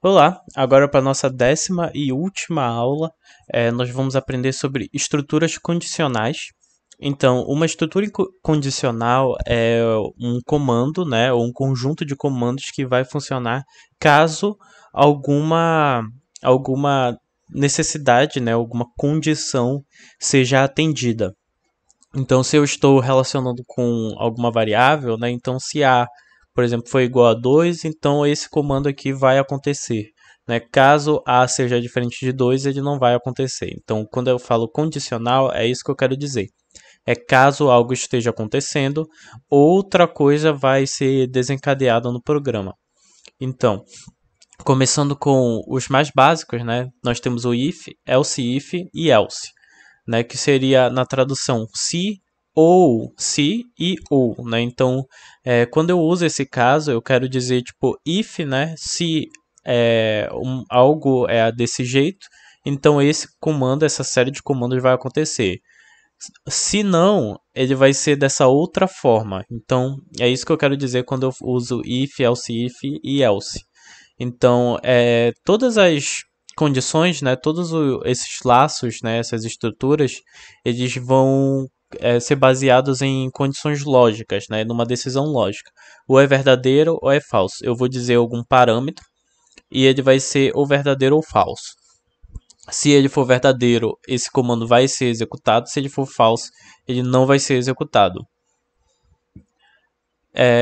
Olá, agora para a nossa 10ª e última aula, nós vamos aprender sobre estruturas condicionais. Então, uma estrutura condicional é um comando, né, ou um conjunto de comandos que vai funcionar caso alguma necessidade, né, alguma condição seja atendida. Então, se eu estou relacionando com alguma variável, né, então se A, por exemplo, for igual a 2, então esse comando aqui vai acontecer. Né? Caso A seja diferente de 2, ele não vai acontecer. Então, quando eu falo condicional, é isso que eu quero dizer. É caso algo esteja acontecendo, outra coisa vai ser desencadeada no programa. Então, começando com os mais básicos, né? Nós temos o if, else if e else, né? Que seria na tradução se e ou, né? Então, quando eu uso esse caso, eu quero dizer tipo if, né? Se algo é desse jeito, então esse comando, essa série de comandos vai acontecer. Se não, ele vai ser dessa outra forma. Então, é isso que eu quero dizer quando eu uso if, else if e else. Então, todas as condições, né, todos esses laços, né, essas estruturas, eles vão ser baseados em condições lógicas, né, numa decisão lógica. Ou é verdadeiro ou é falso. Eu vou dizer algum parâmetro e ele vai ser ou verdadeiro ou falso. Se ele for verdadeiro, esse comando vai ser executado. Se ele for falso, ele não vai ser executado.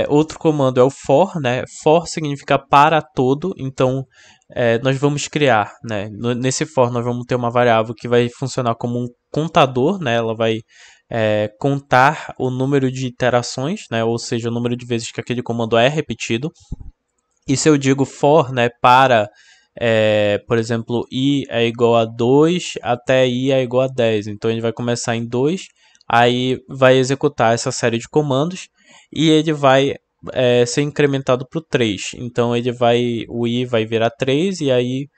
Outro comando é o for, né? For significa para todo, então nós vamos criar, né? Nesse for nós vamos ter uma variável que vai funcionar como um contador, né? Ela vai contar o número de iterações, né? Ou seja, o número de vezes que aquele comando é repetido. E se eu digo for, né, para, por exemplo, i é igual a 2 até i é igual a 10. Então ele vai começar em 2, aí vai executar essa série de comandos e ele vai ser incrementado para o 3. Então o i vai virar 3 e aí,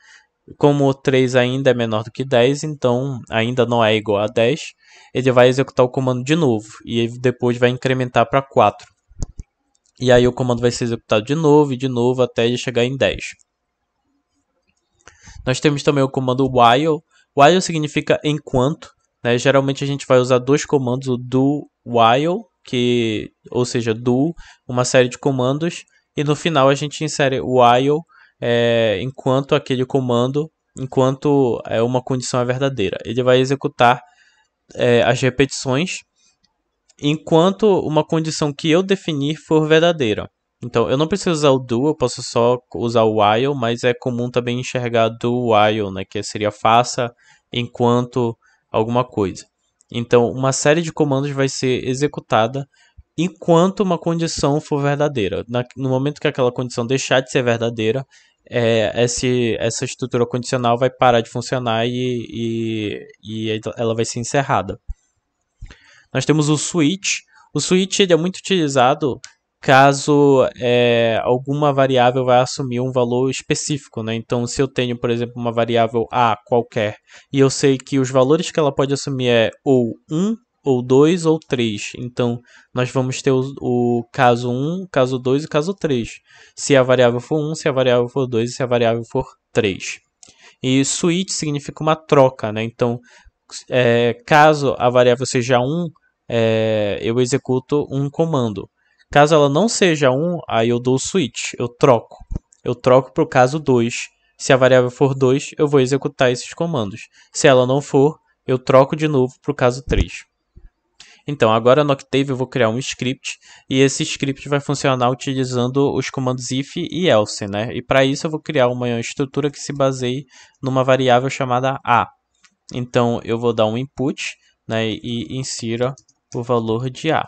como o 3 ainda é menor do que 10, então ainda não é igual a 10, ele vai executar o comando de novo e depois vai incrementar para 4. E aí o comando vai ser executado de novo e de novo até ele chegar em 10. Nós temos também o comando while. While significa enquanto, né? Geralmente a gente vai usar dois comandos, o do while, ou seja, do, uma série de comandos, e no final a gente insere o while enquanto aquele comando, enquanto uma condição é verdadeira. Ele vai executar as repetições enquanto uma condição que eu definir for verdadeira. Então, eu não preciso usar o do, eu posso só usar o while, mas é comum também enxergar do while, né, que seria faça enquanto alguma coisa. Então, uma série de comandos vai ser executada enquanto uma condição for verdadeira. No momento que aquela condição deixar de ser verdadeira, essa estrutura condicional vai parar de funcionar e ela vai ser encerrada. Nós temos o switch. O switch ele é muito utilizado caso alguma variável vai assumir um valor específico, né? Então, se eu tenho, por exemplo, uma variável A qualquer e eu sei que os valores que ela pode assumir é ou 1, ou 2 ou 3. Então, nós vamos ter o caso 1, caso 2 e caso 3. Se a variável for 1, se a variável for 2 e se a variável for 3. E switch significa uma troca, né? Então, caso a variável seja 1, eu executo um comando. Caso ela não seja 1, aí eu dou o switch, eu troco. Eu troco para o caso 2. Se a variável for 2, eu vou executar esses comandos. Se ela não for, eu troco de novo para o caso 3. Então, agora no Octave eu vou criar um script e esse script vai funcionar utilizando os comandos if e else, né? E para isso eu vou criar uma estrutura que se baseie numa variável chamada a. Então, eu vou dar um input, né, e insira o valor de A,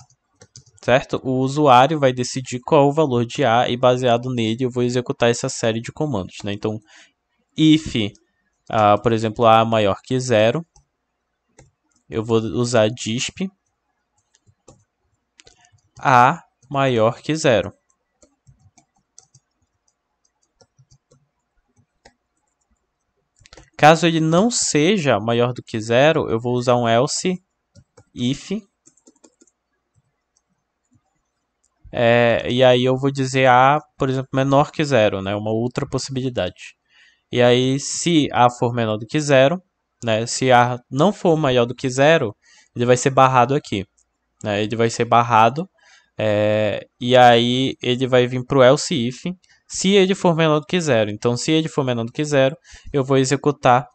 certo? O usuário vai decidir qual é o valor de A e baseado nele eu vou executar essa série de comandos, né? Então, if, por exemplo, A maior que 0, eu vou usar disp A maior que 0. Caso ele não seja maior do que 0, eu vou usar um else if. E aí eu vou dizer A, por exemplo, menor que 0, né? Uma outra possibilidade. E aí, se A for menor do que zero, né? Se A não for maior do que zero, ele vai ser barrado aqui, né? Ele vai ser barrado, e aí ele vai vir para o else if, se ele for menor do que zero. Então, se ele for menor do que zero, eu vou executar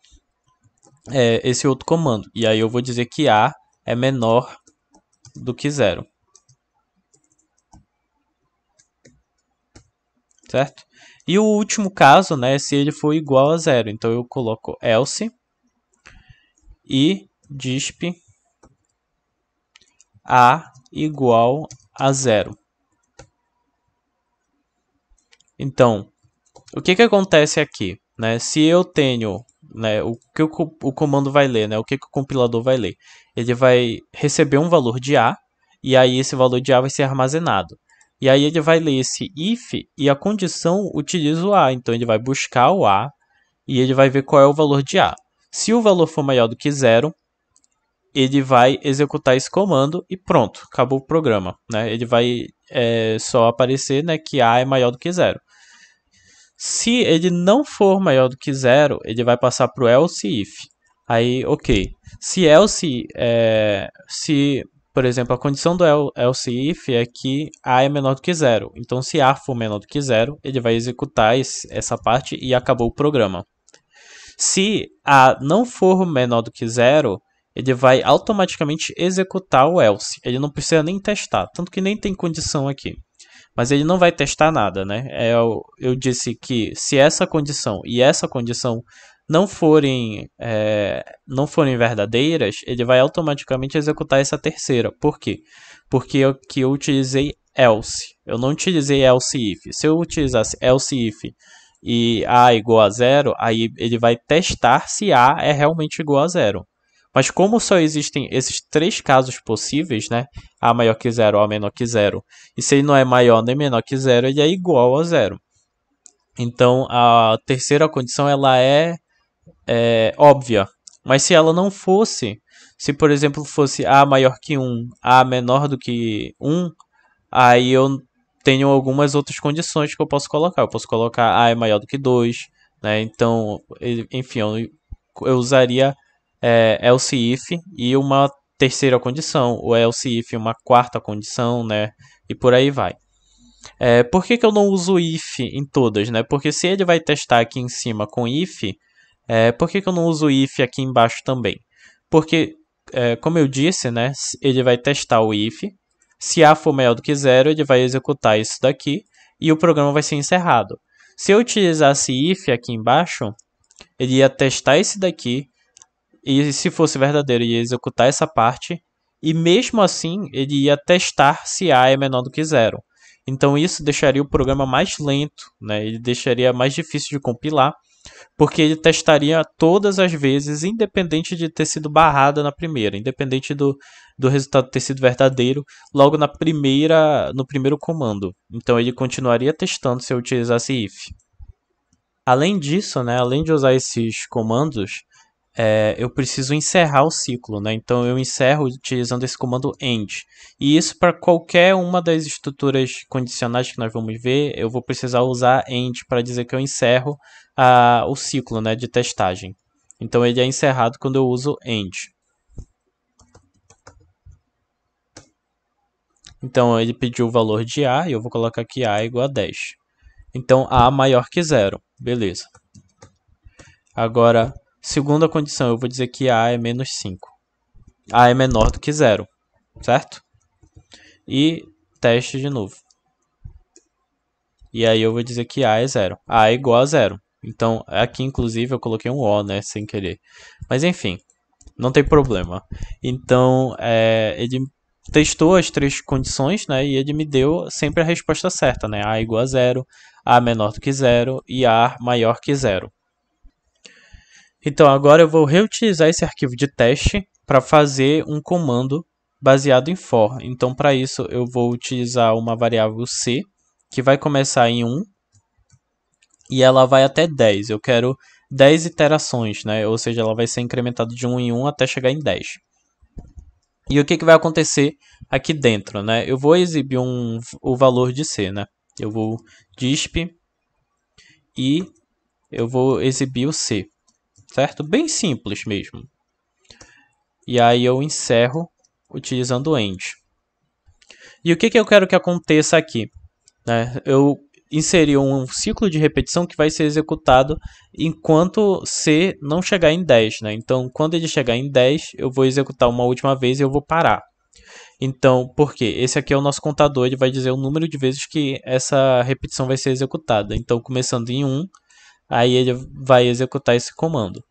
esse outro comando. E aí eu vou dizer que A é menor do que zero. Certo? E o último caso, né, se ele for igual a zero. Então eu coloco else e disp A igual a zero. Então, o que acontece aqui? Né? Se eu tenho, né, o que o comando vai ler, né, o que o compilador vai ler? Ele vai receber um valor de A, e aí esse valor de A vai ser armazenado. E aí ele vai ler esse if e a condição utiliza o A. Então ele vai buscar o A e ele vai ver qual é o valor de A. Se o valor for maior do que zero, ele vai executar esse comando e pronto, acabou o programa. Né? Ele vai só aparecer, né, que A é maior do que zero. Se ele não for maior do que zero, ele vai passar para o else if. Aí, ok. Se else, se, por exemplo, a condição do else if é que A é menor do que zero. Então, se A for menor do que zero, ele vai executar essa parte e acabou o programa. Se A não for menor do que zero, ele vai automaticamente executar o else. Ele não precisa nem testar, tanto que nem tem condição aqui. Mas ele não vai testar nada, né? Eu disse que se essa condição e essa condição não forem verdadeiras, ele vai automaticamente executar essa terceira. Por quê? Porque eu utilizei else. Eu não utilizei else if. Se eu utilizasse else if e A igual a zero, aí ele vai testar se A é realmente igual a zero. Mas como só existem esses três casos possíveis, né? A maior que zero, A menor que zero. E se ele não é maior nem menor que zero, ele é igual a zero. Então, a terceira condição ela é óbvia. Mas se ela não fosse, se por exemplo fosse A maior que 1, A menor do que 1, aí eu tenho algumas outras condições que eu posso colocar. Eu posso colocar A é maior do que 2, né? Então, enfim, eu usaria else if e uma terceira condição, o else if uma quarta condição, né? E por aí vai. Por que eu não uso if em todas, né? Porque se ele vai testar aqui em cima com if, por que eu não uso if aqui embaixo também? Porque, como eu disse, né? Ele vai testar o if. Se A for maior do que zero, ele vai executar isso daqui e o programa vai ser encerrado. Se eu utilizasse if aqui embaixo, ele ia testar esse daqui, e se fosse verdadeiro, ia executar essa parte, e mesmo assim ele ia testar se A é menor do que zero. Então isso deixaria o programa mais lento, né? Ele deixaria mais difícil de compilar, porque ele testaria todas as vezes, independente de ter sido barrada na primeira, independente do resultado ter sido verdadeiro, logo no primeiro comando. Então ele continuaria testando se eu utilizasse if. Além disso, né, além de usar esses comandos, eu preciso encerrar o ciclo, né? Então eu encerro utilizando esse comando end. E isso para qualquer uma das estruturas condicionais que nós vamos ver, eu vou precisar usar end para dizer que eu encerro o ciclo, né, de testagem. Então ele é encerrado quando eu uso end. Então ele pediu o valor de A e eu vou colocar aqui A igual a 10. Então A maior que zero, beleza. Agora, segunda condição, eu vou dizer que A é menos 5. A é menor do que zero, certo? E teste de novo. E aí eu vou dizer que A é zero. A é igual a zero. Então, aqui inclusive eu coloquei um O, né, sem querer. Mas enfim, não tem problema. Então, ele testou as três condições, né, e ele me deu sempre a resposta certa, né? A igual a zero, A menor do que zero e A maior que zero. Então agora eu vou reutilizar esse arquivo de teste para fazer um comando baseado em for. Então para isso eu vou utilizar uma variável c que vai começar em 1 e ela vai até 10. Eu quero 10 iterações, né? Ou seja, ela vai ser incrementada de 1 em 1 até chegar em 10. E o que vai acontecer aqui dentro, né? Eu vou exibir o valor de c, né? Eu vou disp e eu vou exibir o C, certo? Bem simples mesmo. E aí eu encerro utilizando o end. E o que eu quero que aconteça aqui? Né? Eu inseri um ciclo de repetição que vai ser executado enquanto C não chegar em 10. Né? Então, quando ele chegar em 10, eu vou executar uma última vez e eu vou parar. Então, por quê? Esse aqui é o nosso contador, ele vai dizer o número de vezes que essa repetição vai ser executada. Então, começando em 1, aí ele vai executar esse comando.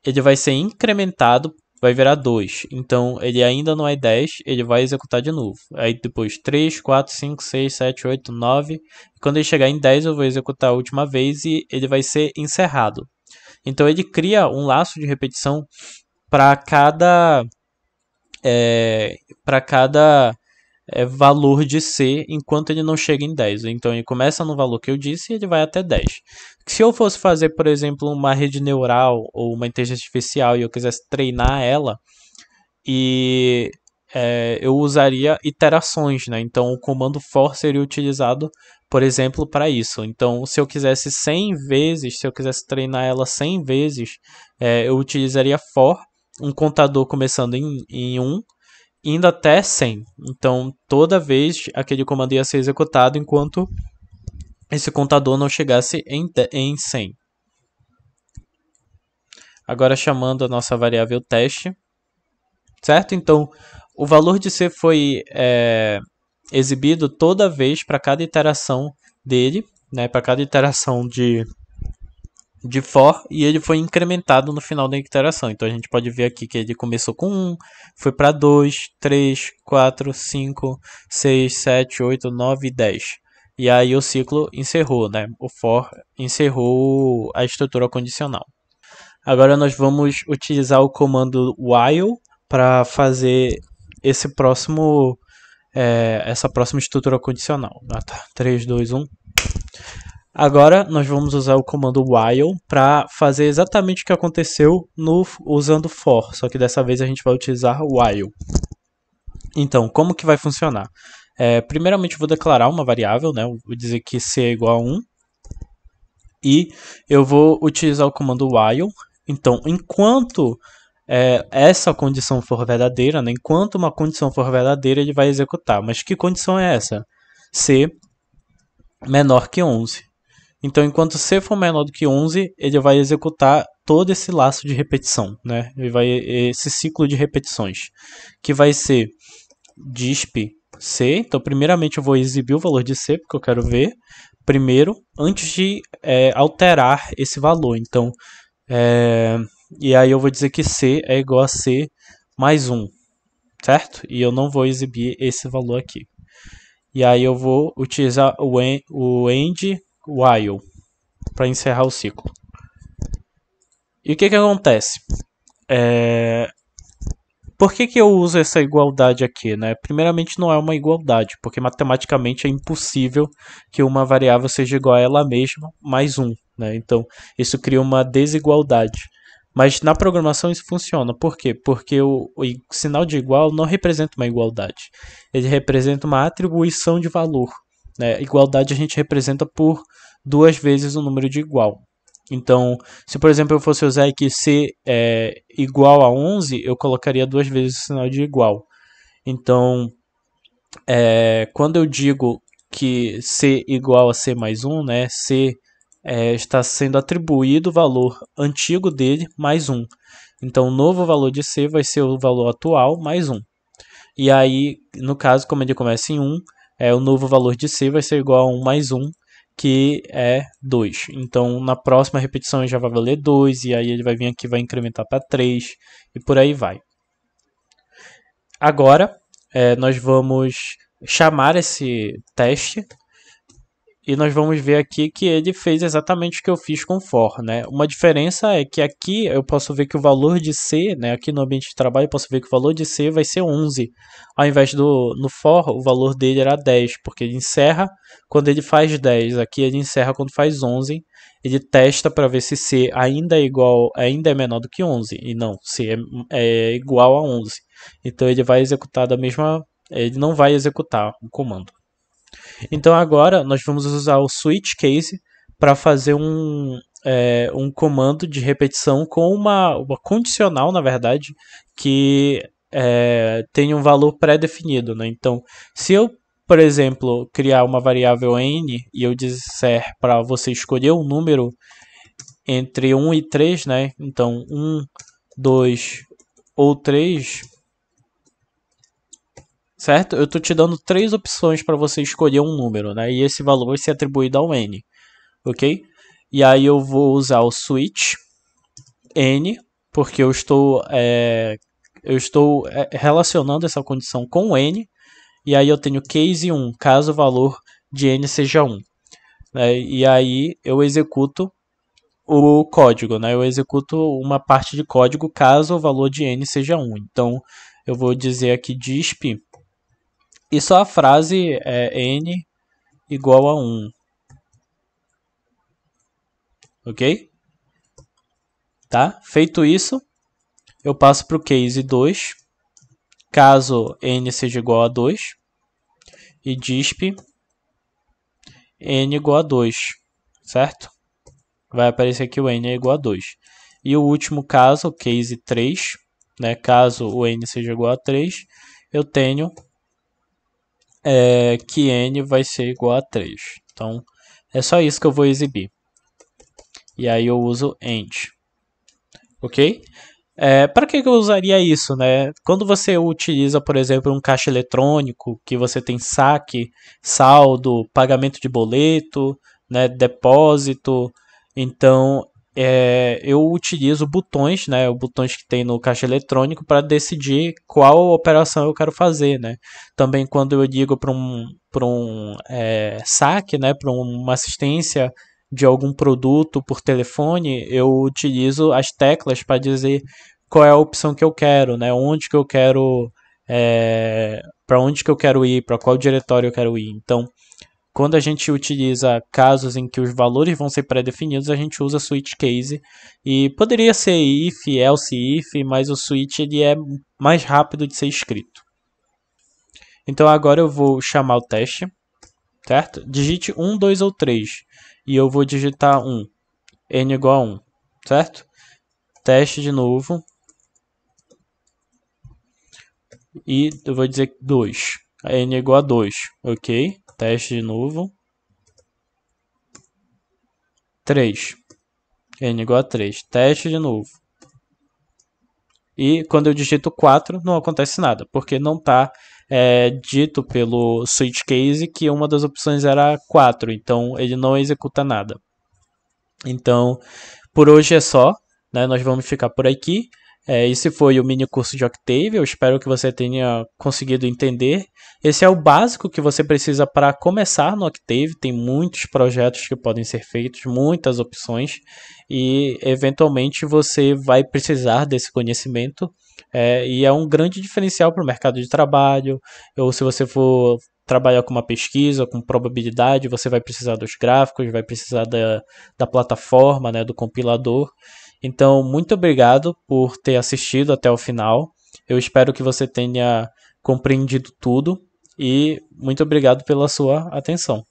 Ele vai ser incrementado, vai virar 2. Então, ele ainda não é 10, ele vai executar de novo. Aí depois 3, 4, 5, 6, 7, 8, 9. Quando ele chegar em 10, eu vou executar a última vez e ele vai ser encerrado. Então, ele cria um laço de repetição para cada valor de C enquanto ele não chega em 10. Então ele começa no valor que eu disse e ele vai até 10. Se eu fosse fazer, por exemplo, uma rede neural ou uma inteligência artificial e eu quisesse treinar ela, eu usaria iterações, né? Então o comando for seria utilizado, por exemplo, para isso. Então se eu quisesse 100 vezes, se eu quisesse treinar ela 100 vezes, eu utilizaria for, um contador começando em 1, indo até 100. Então, toda vez aquele comando ia ser executado enquanto esse contador não chegasse em 100. Agora, chamando a nossa variável teste, certo? Então, o valor de C foi exibido toda vez para cada iteração dele, né? Para cada iteração de for, e ele foi incrementado no final da iteração. Então a gente pode ver aqui que ele começou com 1, foi para 2, 3, 4, 5, 6, 7, 8, 9 e 10. E aí o ciclo encerrou, né? O for encerrou a estrutura condicional. Agora nós vamos utilizar o comando while para fazer essa próxima estrutura condicional. Ah, tá. 3, 2, 1. Agora nós vamos usar o comando while para fazer exatamente o que aconteceu usando for, só que dessa vez a gente vai utilizar while. Então, como que vai funcionar? Primeiramente eu vou declarar uma variável, né? Eu vou dizer que C é igual a 1 e eu vou utilizar o comando while. Então, enquanto essa condição for verdadeira, né? Enquanto uma condição for verdadeira, ele vai executar. Mas que condição é essa? C menor que 11. Então, enquanto C for menor do que 11, ele vai executar todo esse laço de repetição, né? Esse ciclo de repetições, que vai ser disp C. Então, primeiramente eu vou exibir o valor de C, porque eu quero ver primeiro, antes de alterar esse valor. Então, e aí eu vou dizer que C é igual a C mais 1, certo? E eu não vou exibir esse valor aqui. E aí eu vou utilizar o end while para encerrar o ciclo. E o que acontece? Por que eu uso essa igualdade aqui? Né? Primeiramente, não é uma igualdade, porque matematicamente é impossível que uma variável seja igual a ela mesma mais 1. Né? Então, isso cria uma desigualdade. Mas na programação isso funciona. Por quê? Porque o sinal de igual não representa uma igualdade. Ele representa uma atribuição de valor. Né? Igualdade a gente representa por 2 vezes o número de igual. Então, se por exemplo eu fosse usar aqui C igual a 11, eu colocaria 2 vezes o sinal de igual. Então, quando eu digo que C igual a C mais 1, né, C está sendo atribuído o valor antigo dele mais 1. Então, o novo valor de C vai ser o valor atual mais 1. E aí, no caso, como ele começa em 1, o novo valor de C vai ser igual a 1 mais 1, que é 2. Então, na próxima repetição ele já vai valer 2, e aí ele vai vir aqui e vai incrementar para 3, e por aí vai. Agora, nós vamos chamar esse teste, e nós vamos ver aqui que ele fez exatamente o que eu fiz com for, né? Uma diferença é que aqui eu posso ver que o valor de C, né, aqui no ambiente de trabalho, eu posso ver que o valor de C vai ser 11. Ao invés no for, o valor dele era 10, porque ele encerra quando ele faz 10. Aqui ele encerra quando faz 11. Ele testa para ver se C ainda é menor do que 11. E não, C é igual a 11. Então ele vai executar ele não vai executar o comando. Então agora nós vamos usar o switch case para fazer um comando de repetição com uma condicional, na verdade, que tem um valor pré-definido, né? Então, se eu, por exemplo, criar uma variável n e eu disser para você escolher um número entre 1 e 3, né? Então, 1, 2 ou 3, certo? Eu estou te dando 3 opções para você escolher um número, né? E esse valor vai ser atribuído ao n, ok? E aí eu vou usar o switch n, porque eu estou relacionando essa condição com n, e aí eu tenho case 1, caso o valor de n seja 1. Né? E aí eu executo o código, né? Eu executo uma parte de código caso o valor de n seja 1. Então eu vou dizer aqui disp, e só a frase é n igual a 1. Ok? Tá? Feito isso, eu passo para o case 2, caso n seja igual a 2, e disp n igual a 2, certo? Vai aparecer aqui o n é igual a 2. E o último caso, case 3, né, caso o n seja igual a 3, eu tenho que n vai ser igual a 3. Então, é só isso que eu vou exibir. E aí eu uso end. Ok? Para que eu usaria isso, né? Quando você utiliza, por exemplo, um caixa eletrônico, que você tem saque, saldo, pagamento de boleto, né, depósito, então eu utilizo botões, né, os botões que tem no caixa eletrônico para decidir qual operação eu quero fazer, né? Também quando eu ligo para um saque, né, para uma assistência de algum produto por telefone, eu utilizo as teclas para dizer qual é a opção que eu quero, né? Onde que eu quero, para onde que eu quero ir, para qual diretório eu quero ir. Então, quando a gente utiliza casos em que os valores vão ser pré-definidos, a gente usa switch case, e poderia ser if, else if, mas o switch ele é mais rápido de ser escrito. Então agora eu vou chamar o teste, certo? Digite 1, 2 ou 3, e eu vou digitar 1, n igual a 1, certo? Teste de novo, e eu vou dizer 2, n igual a 2, ok? Teste de novo, 3, n igual a 3, teste de novo. E quando eu digito 4, não acontece nada, porque não está dito pelo switch case que uma das opções era 4, então ele não executa nada. Então, por hoje é só, né? Nós vamos ficar por aqui. Esse foi o mini curso de Octave, eu espero que você tenha conseguido entender. Esse é o básico que você precisa para começar no Octave, tem muitos projetos que podem ser feitos, muitas opções, e eventualmente você vai precisar desse conhecimento, e é um grande diferencial para o mercado de trabalho, ou se você for trabalhar com uma pesquisa, com probabilidade, você vai precisar dos gráficos, vai precisar da plataforma, né, do compilador. Então, muito obrigado por ter assistido até o final. Eu espero que você tenha compreendido tudo e muito obrigado pela sua atenção.